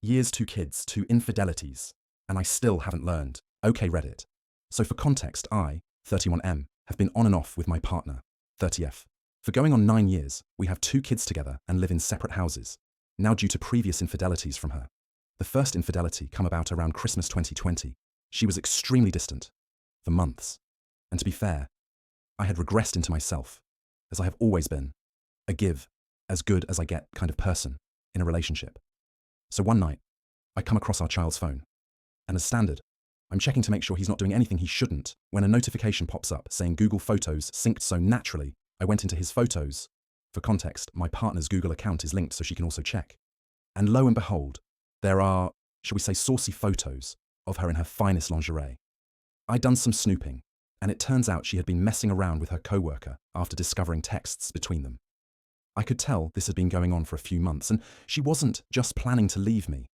Years, two kids, two infidelities, and I still haven't learned. Okay, Reddit. So for context, I, 31M, have been on and off with my partner, 30F. For going on 9 years, we have 2 kids together and live in separate houses, now due to previous infidelities from her. The first infidelity come about around Christmas 2020. She was extremely distant, for months. And to be fair, I had regressed into myself, as I have always been, a give, as good as I get kind of person in a relationship. So one night, I come across our child's phone, and as standard, I'm checking to make sure he's not doing anything he shouldn't when a notification pops up saying Google Photos synced, so naturally, I went into his photos. For context, my partner's Google account is linked so she can also check. And lo and behold, there are, shall we say, saucy photos of her in her finest lingerie. I'd done some snooping, and it turns out she had been messing around with her coworker after discovering texts between them. I could tell this had been going on for a few months, and she wasn't just planning to leave me.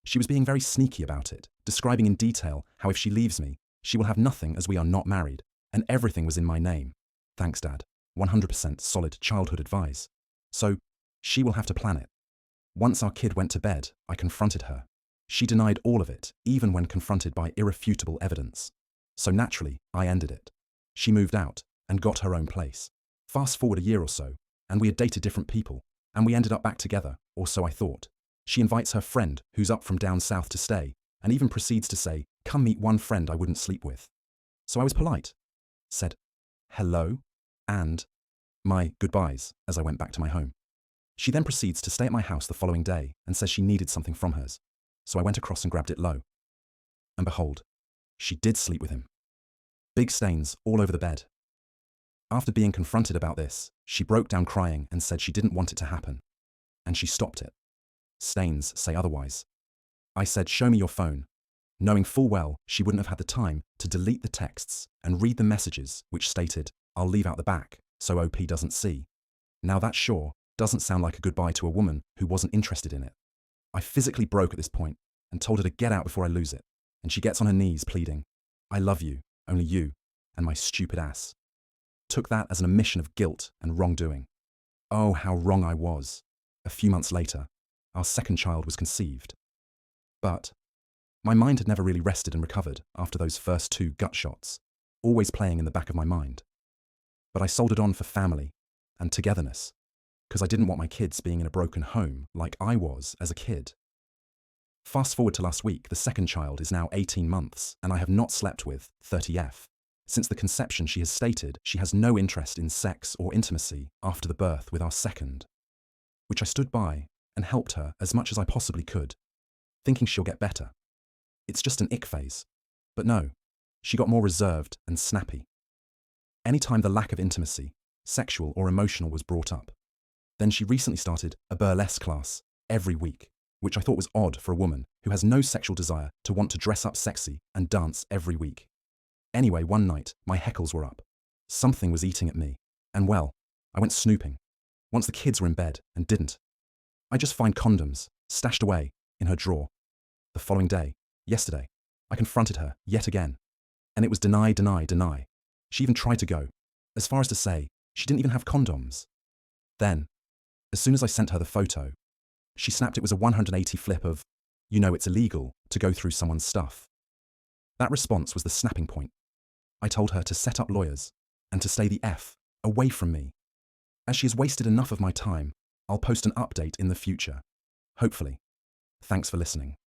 She was being very sneaky about it, describing in detail how if she leaves me, she will have nothing as we are not married, and everything was in my name. Thanks, Dad. 100% solid childhood advice. So, she will have to plan it. Once our kid went to bed, I confronted her. She denied all of it, even when confronted by irrefutable evidence. So naturally, I ended it. She moved out and got her own place. Fast forward a year or so, and we had dated different people, and we ended up back together, or so I thought. She invites her friend, who's up from down south, to stay, and even proceeds to say, "Come meet one friend I wouldn't sleep with." So I was polite, said hello, and my goodbyes as I went back to my home. She then proceeds to stay at my house the following day and says she needed something from hers. So I went across and grabbed it low. And behold, she did sleep with him. Big stains all over the bed. After being confronted about this, she broke down crying and said she didn't want it to happen. And she stopped it. Stains say otherwise. I said, "Show me your phone," knowing full well she wouldn't have had the time to delete the texts and read the messages which stated, "I'll leave out the back, so OP doesn't see." Now that sure doesn't sound like a goodbye to a woman who wasn't interested in it. I physically broke at this point and told her to get out before I lose it, and she gets on her knees pleading, "I love you, only you, and my stupid ass." Took that as an admission of guilt and wrongdoing. Oh, how wrong I was. A few months later, our second child was conceived. But my mind had never really rested and recovered after those first 2 gut shots, always playing in the back of my mind. But I soldiered on for family and togetherness, because I didn't want my kids being in a broken home like I was as a kid. Fast forward to last week, the second child is now 18 months, and I have not slept with 30F. Since the conception, she has stated she has no interest in sex or intimacy after the birth with our second, which I stood by and helped her as much as I possibly could, thinking she'll get better. It's just an ick phase. But no, she got more reserved and snappy. Anytime the lack of intimacy, sexual or emotional, was brought up. Then she recently started a burlesque class every week, which I thought was odd for a woman who has no sexual desire to want to dress up sexy and dance every week. Anyway, one night, my heckles were up. Something was eating at me, and well, I went snooping. Once the kids were in bed and didn't. I just find condoms stashed away in her drawer. The following day, yesterday, I confronted her yet again, and it was deny, deny, deny. She even tried to go as far as to say she didn't even have condoms. Then, as soon as I sent her the photo, she snapped it was a 180 flip of, "You know it's illegal to go through someone's stuff." That response was the snapping point. I told her to set up lawyers and to stay the F away from me. As she has wasted enough of my time, I'll post an update in the future. Hopefully. Thanks for listening.